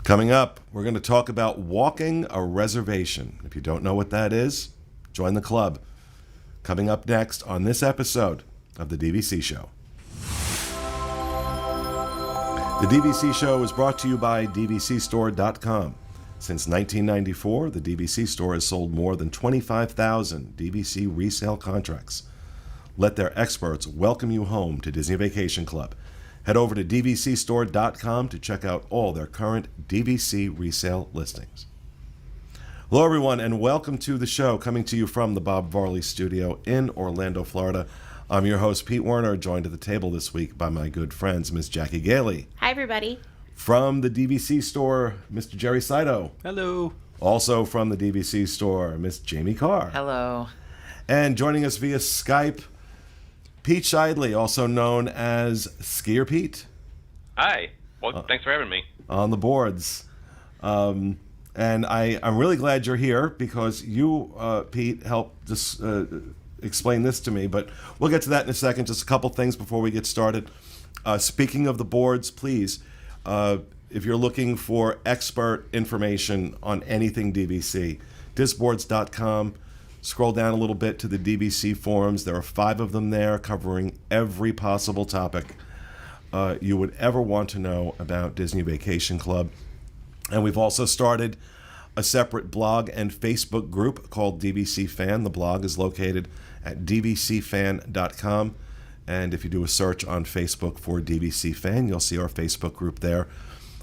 Coming up, we're going to talk about walking a reservation. If you don't know what that is, join the club. Coming up next on this episode of The DVC Show. The DVC Show is brought to you by DVCstore.com. Since 1994, the DVC store has sold more than 25,000 DVC resale contracts. Let their experts welcome you home to Disney Vacation Club. Head over to DVCstore.com to check out all their current DVC resale listings. Hello, everyone, and welcome to the show, coming to you from the Bob Varley Studio in Orlando, Florida. I'm your host, Pete Werner, joined at the table this week by my good friends, Miss Jackie Gailey. Hi, everybody. From the DVC store, Mr. Jerry Saito. Hello. Also from the DVC store, Miss Jamie Carr. Hello. And joining us via Skype, Pete Shidley, also known as Skier Pete. Hi. Well, thanks for having me. On the boards. And I'm really glad you're here because you, Pete, helped explain this to me. But we'll get to that in a second. Just a couple things before we get started. Speaking of the boards, please, if you're looking for expert information on anything DVC, disboards.com. Scroll down a little bit to the DVC forums. There are 5 of them there covering every possible topic you would ever want to know about Disney Vacation Club. And we've also started a separate blog and Facebook group called DVC Fan. The blog is located at dvcfan.com. And if you do a search on Facebook for DVC Fan, you'll see our Facebook group there.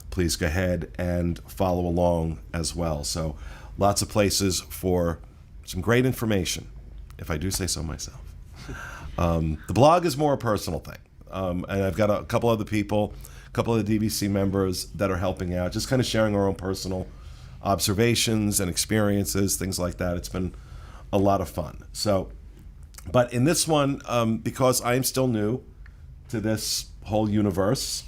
Please go ahead and follow along as well. So lots of places for some great information, if I do say so myself. The blog is more a personal thing. And I've got a couple other people, a couple of the DVC members that are helping out, just kind of sharing our own personal observations and experiences, things like that. It's been a lot of fun. So, but in this one, because I'm still new to this whole universe,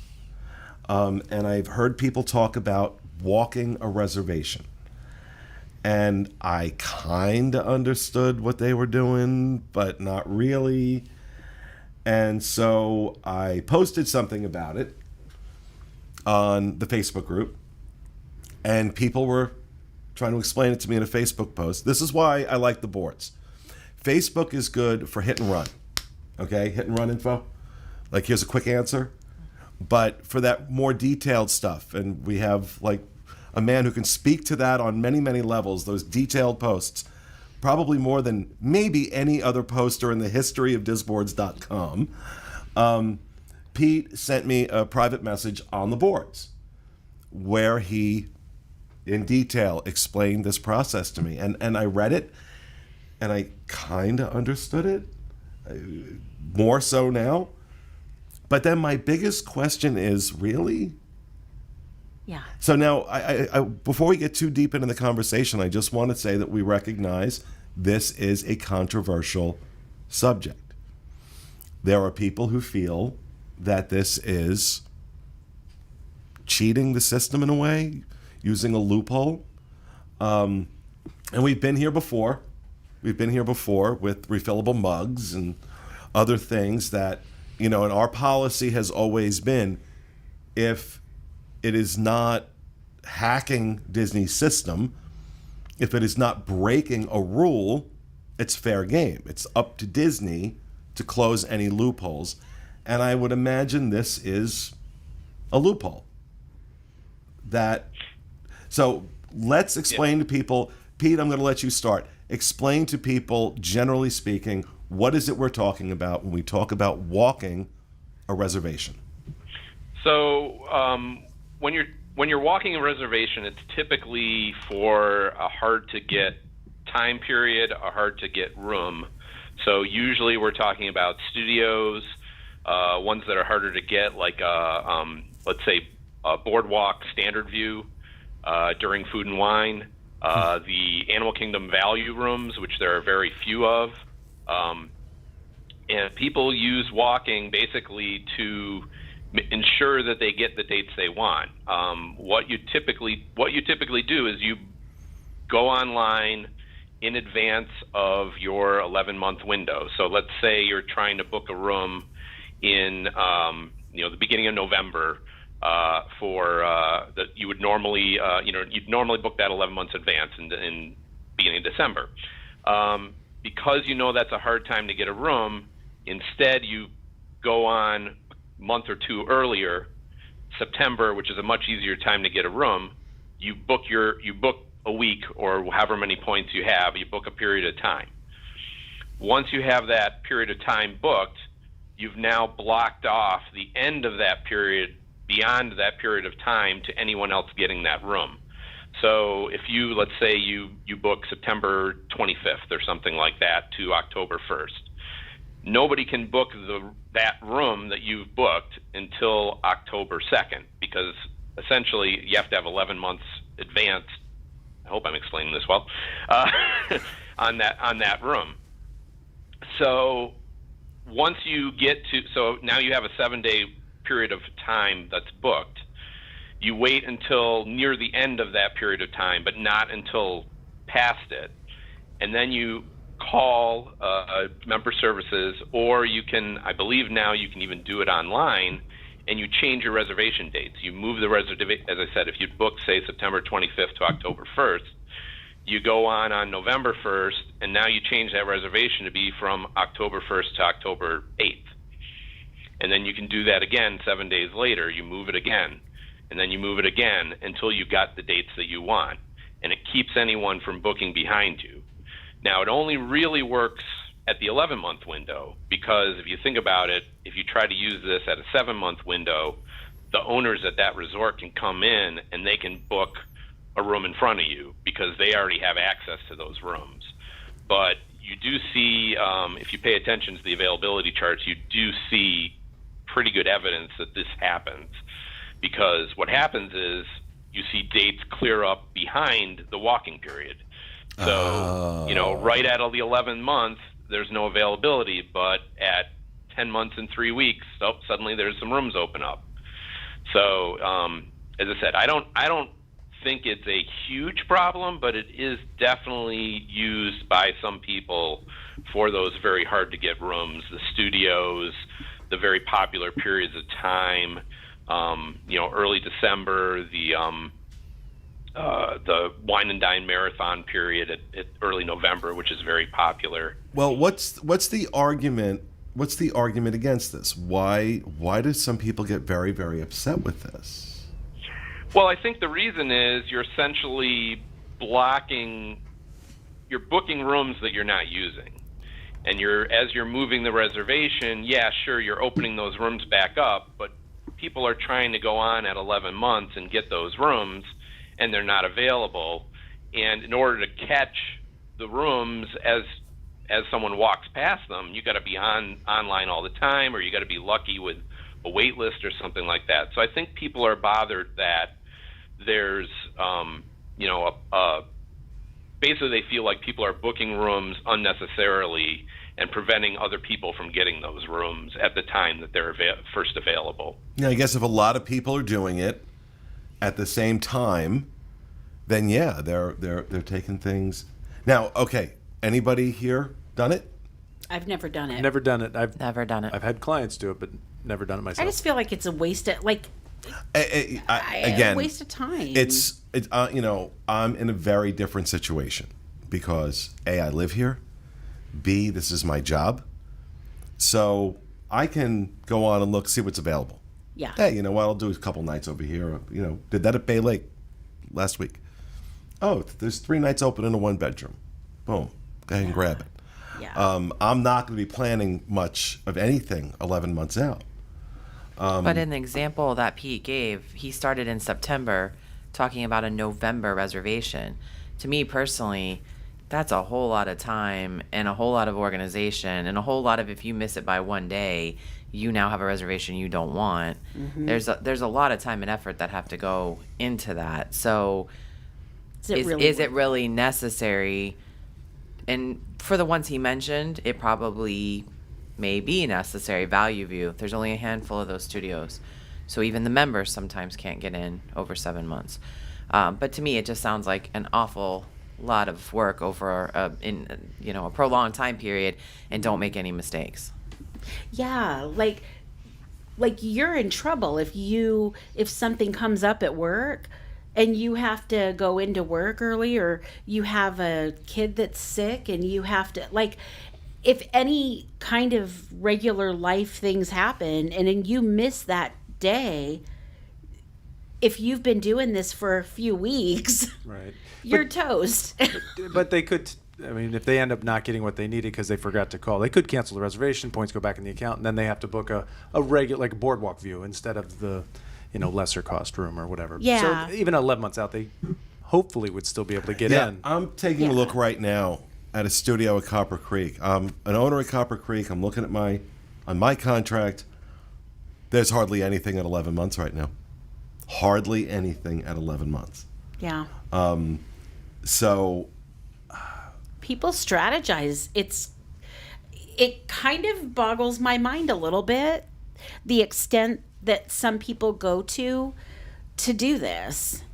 and I've heard people talk about walking a reservation. And I kind of understood what they were doing, but not really. And so I posted something about it on the Facebook group. And people were trying to explain it to me in a Facebook post. This is why I like the boards. Facebook is good for hit and run. Okay, hit and run info. Like, here's a quick answer. But for that more detailed stuff, and we have like a man who can speak to that on many, many levels, those detailed posts, probably more than maybe any other poster in the history of disboards.com. Pete sent me a private message on the boards where he, in detail, explained this process to me. And I read it, and I kind of understood it, more so now. But then my biggest question is, really? Yeah. So now, I before we get too deep into the conversation, I just want to say that we recognize this is a controversial subject. There are people who feel that this is cheating the system in a way, using a loophole. And we've been here before. We've been here before with refillable mugs and other things that, you know, and our policy has always been, if it is not hacking Disney's system, if it is not breaking a rule, it's fair game. It's up to Disney to close any loopholes. And I would imagine this is a loophole. So let's explain to people. Pete, I'm going to let you start. Explain to people, generally speaking, what is it we're talking about when we talk about walking a reservation? So when you're walking a reservation, it's typically for a hard-to-get time period, a hard-to-get room. So usually we're talking about studios, ones that are harder to get, like let's say a boardwalk standard view during food and wine, the Animal Kingdom value rooms, which there are very few of. And people use walking basically to ensure that they get the dates they want. What you typically do is you go online in advance of your 11-month window. So let's say you're trying to book a room in the beginning of November. for that you would normally, you'd normally book that 11 months advance in beginning of December. Because you know that's a hard time to get a room, instead you go on a month or two earlier, September, which is a much easier time to get a room. You book a week or however many points you have. You book a period of time. Once you have that period of time booked, you've now blocked off the end of that period beyond that period of time to anyone else getting that room. So if you, let's say you book September 25th or something like that to October 1st, nobody can book that room that you've booked until October 2nd, because essentially you have to have 11 months advance. I hope I'm explaining this well, on that room. So once you get to, so now you have a 7-day period of time that's booked. You wait until near the end of that period of time, but not until past it. And then you call member services, or you can, I believe now you can even do it online, and you change your reservation dates. You move the reservation, as I said, if you book, say, September 25th to October 1st, you go on November 1st, and now you change that reservation to be from October 1st to October 8th. And then you can do that again 7 days later. You move it again, and then you move it again until you got the dates that you want. And it keeps anyone from booking behind you. Now, it only really works at the 11-month window, because if you think about it, if you try to use this at a 7-month window, the owners at that resort can come in and they can book a room in front of you because they already have access to those rooms. But you do see, if you pay attention to the availability charts, you do see pretty good evidence that this happens, because what happens is you see dates clear up behind the walking period. So, right at the 11th month, there's no availability, but at 10 months and 3 weeks, suddenly there's some rooms open up. So, as I said, I don't think it's a huge problem, but it is definitely used by some people for those very hard to get rooms, the studios, the very popular periods of time, early December, the wine and dine marathon period at early November, which is very popular. Well, what's the argument? What's the argument against this? Why do some people get very, very upset with this? Well, I think the reason is you're essentially booking rooms that you're not using. And as you're moving the reservation, yeah, sure, you're opening those rooms back up, but people are trying to go on at 11 months and get those rooms, and they're not available. And in order to catch the rooms as someone walks past them, you got to be online all the time, or you got to be lucky with a wait list or something like that. So I think people are bothered that there's, basically they feel like people are booking rooms unnecessarily and preventing other people from getting those rooms at the time that they're first available. Yeah, I guess if a lot of people are doing it at the same time, then yeah, they're taking things. Now, okay, anybody here done it? I've never done it. Never done it. I've Never done it. I've had clients do it, but never done it myself. I just feel like it's a waste of, Again, a waste of time. It's I'm in a very different situation because A, I live here. B, this is my job. So I can go on and see what's available. Yeah. Hey, you know what? I'll do a couple nights over here. Did that at Bay Lake last week. Oh, there's 3 nights open in a 1-bedroom. Boom. Go ahead and grab it. Yeah. I'm not going to be planning much of anything 11 months out. But in the example that Pete gave, he started in September talking about a November reservation. To me personally, that's a whole lot of time and a whole lot of organization and a whole lot of, if you miss it by 1 day, you now have a reservation you don't want. Mm-hmm. There's a lot of time and effort that have to go into that. So is it really necessary? And for the ones he mentioned, it probably may be necessary. Value View, there's only a handful of those studios, so even the members sometimes can't get in over 7 months. But to me, it just sounds like an awful lot of work over a prolonged time period, and don't make any mistakes. Yeah, like you're in trouble if something comes up at work and you have to go into work early, or you have a kid that's sick and you have to, like, if any kind of regular life things happen and then you miss that day, if you've been doing this for a few weeks, Right. you're toast. But they could, I mean, if they end up not getting what they needed because they forgot to call, they could cancel the reservation, points go back in the account, and then they have to book a regular, like a boardwalk view instead of the, lesser cost room or whatever. Yeah. So even 11 months out, they hopefully would still be able to get in. I'm taking a look right now at a studio at Copper Creek. I'm an owner at Copper Creek. I'm looking at on my contract. There's hardly anything at 11 months right now. Hardly anything at 11 months. Yeah. So People strategize. It kind of boggles my mind a little bit, the extent that some people go to do this.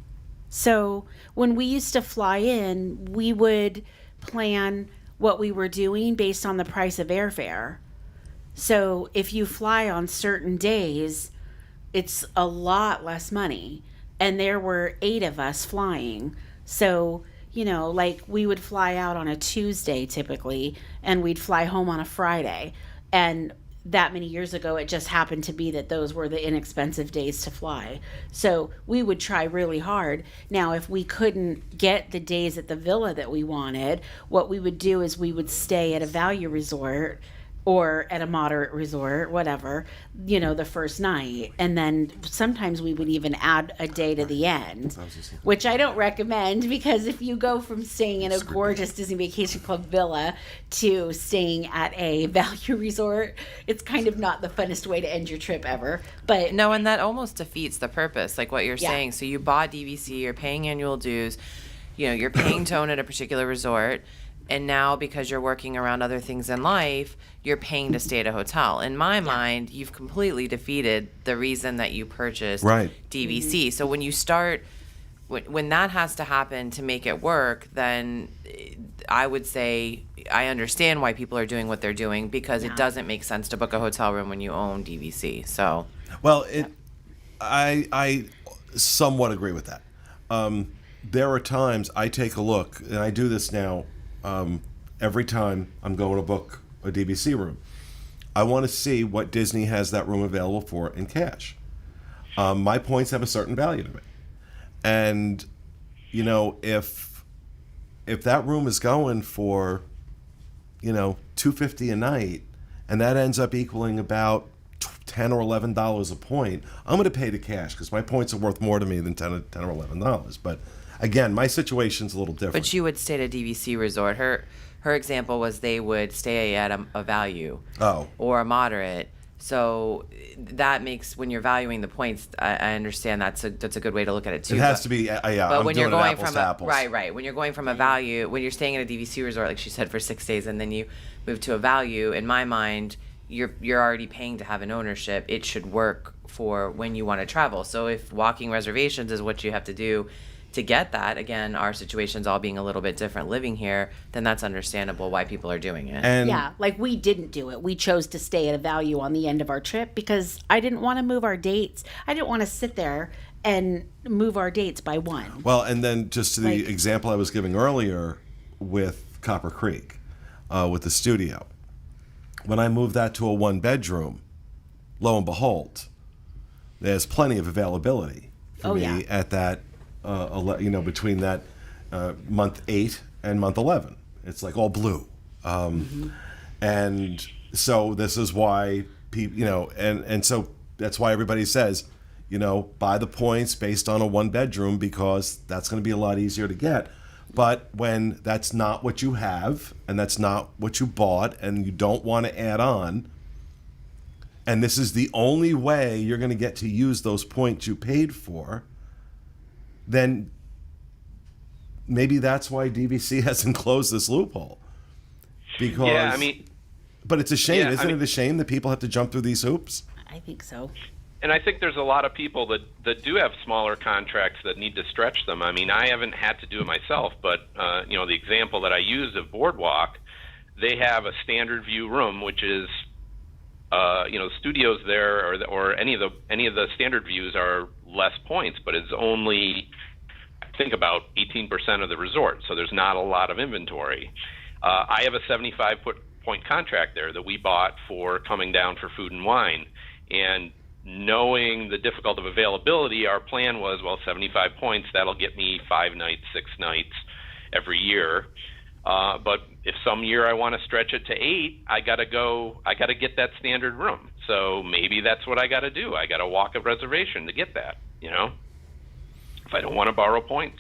So when we used to fly in, we would plan what we were doing based on the price of airfare. So if you fly on certain days, it's a lot less money. And there were 8 of us flying. So, like we would fly out on a Tuesday typically, and we'd fly home on a Friday. And that many years ago, it just happened to be that those were the inexpensive days to fly. So we would try really hard. Now, if we couldn't get the days at the villa that we wanted, what we would do is we would stay at a value resort or at a moderate resort, whatever, the first night. And then sometimes we would even add a day to the end, which I don't recommend, because if you go from staying in a gorgeous Disney Vacation Club villa to staying at a value resort, it's kind of not the funnest way to end your trip ever. But No, and that almost defeats the purpose, like what you're Yeah. saying. So you bought DVC, you're paying annual dues, you're paying to own at a particular resort, and now because you're working around other things in life, you're paying to stay at a hotel. In my mind, you've completely defeated the reason that you purchased Right. DVC. So when you start, when that has to happen to make it work, then I would say I understand why people are doing what they're doing, because it doesn't make sense to book a hotel room when you own DVC. So, well, I somewhat agree with that. There are times I take a look, and I do this now every time I'm going to book a DVC room. I want to see what Disney has that room available for in cash. My points have a certain value to me, and if that room is going for $250 a night, and that ends up equaling about $10 or $11 a point, I'm going to pay the cash because my points are worth more to me than $10 or $11. But again, my situation's a little different. but you would stay at a DVC resort. Her example was they would stay at a value or a moderate. So that makes, when you're valuing the points, I understand that's a good way to look at it too. It has to be, yeah. But I'm when doing you're it going apples from to apples. right, when you're going from a value, when you're staying at a DVC resort, like she said, for 6 days, and then you move to a value, in my mind, you're already paying to have an ownership. It should work for when you want to travel. So if walking reservations is what you have to do to get that, again, our situations all being a little bit different living here, then that's understandable why people are doing it. And yeah, like we didn't do it. We chose to stay at a value on the end of our trip because I didn't want to move our dates. I didn't want to sit there and move our dates by one. Well, and then just to the example I was giving earlier with Copper Creek, with the studio. When I moved that to a 1-bedroom, lo and behold, there's plenty of availability for me at that, between that month 8 and month 11. It's like all blue. And so this is why people, and so that's why everybody says, buy the points based on a 1-bedroom because that's going to be a lot easier to get. But when that's not what you have and that's not what you bought and you don't want to add on, and this is the only way you're going to get to use those points you paid for, then maybe that's why DVC hasn't closed this loophole. Because, but it's a shame, isn't it a shame that people have to jump through these hoops? I think so. And I think there's a lot of people that do have smaller contracts that need to stretch them. I mean, I haven't had to do it myself, but the example that I use of Boardwalk, they have a standard view room, which is studios there or any of the standard views are less points, but it's only, I think, about 18% of the resort, so there's not a lot of inventory. I have a 75-point contract there that we bought for coming down for food and wine, and knowing the difficult of availability, our plan was, 75 points, that'll get me 5 nights, 6 nights every year. But if some year I want to stretch it to 8, I got to get that standard room. So maybe that's what I got to do. I got to walk a reservation to get that, if I don't want to borrow points.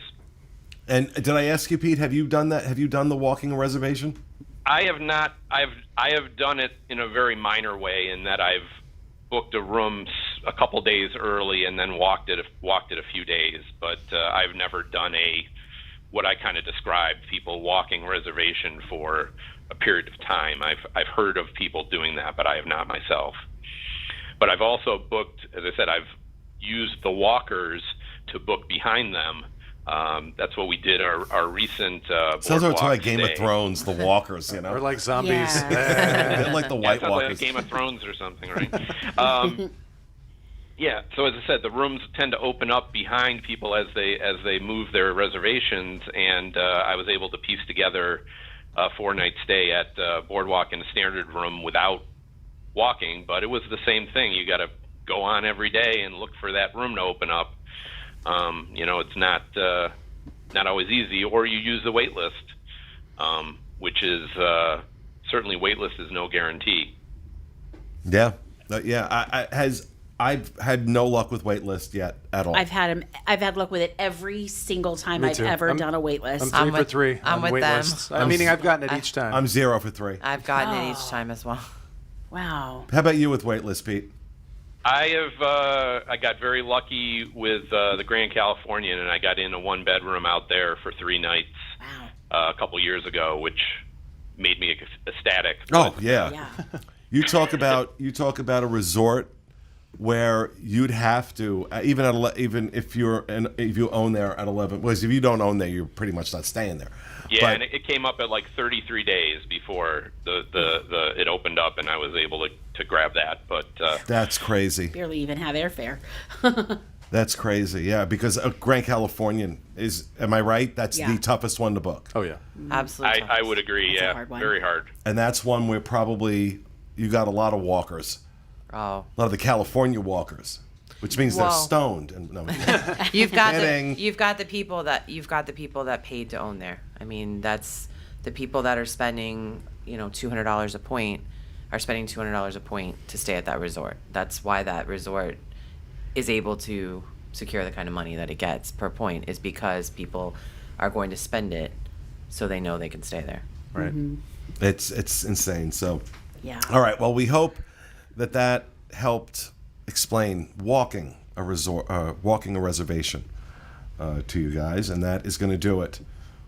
And did I ask you, Pete, have you done that? Have you done the walking a reservation? I have not. I have done it in a very minor way in that I've booked a room a couple days early and then walked it a few days. But I've never done what I kind of described, people walking reservation for a period of time. I've heard of people doing that, but I have not myself. But I've also booked, as I said, I've used the walkers to book behind them. That's what we did our recent sounds boardwalk like Game of stay. Thrones, the walkers, Or like zombies. Yeah. They're like the Yeah, White sounds like Walkers. Game of Thrones or something, right? Yeah. So as I said, the rooms tend to open up behind people as they move their reservations, and I was able to piece together a 4-night stay at Boardwalk in a standard room without walking. But it was the same thing. You got to go on every day and look for that room to open up. It's not always easy. Or you use the wait list, which is certainly wait list is no guarantee. Yeah. I've had no luck with waitlist yet at all. I've had luck with it every single time Me I've too. ever done a wait I'm list. 3 for with- 3 I'm on with wait them. lists. Meaning I've gotten it each time. I'm 0 for 3. I've gotten it each time as well. Wow. How about you with waitlist, Pete? I got very lucky with the Grand Californian, and I got in a 1-bedroom out there for 3 nights Wow. a couple years ago, which made me ecstatic. Oh yeah. Yeah. You talk about a resort where you'd have to even if you own there at 11. Well, if you don't own there, you're pretty much not staying there. Yeah, But- and it came up at like 33 days before the it opened up, and I was able to grab that. But That's crazy. Barely even have airfare. That's crazy. Yeah, because a Grand Californian is. Am I right? That's Yeah. the toughest one to book. Oh, yeah. Absolutely. I would agree. That's a Yeah, hard one. very hard. And that's one where probably you got a lot of walkers, Oh, a lot of the California walkers, which means they're Whoa. stoned. And no, you've got Kidding. you've got the people that paid to own there. I mean, that's the people that are spending $200 a point are spending $200 a point to stay at that resort. That's why that resort is able to secure the kind of money that it gets per point, is because people are going to spend it so they know they can stay there. Right. it's insane. So, Yeah. all right. Well, we hope that helped explain walking a reservation to you guys, and that is going to do it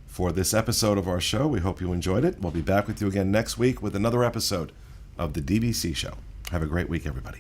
for this episode of our show. We hope you enjoyed it. We'll be back with you again next week with another episode of the DVC show. Have a great week, everybody.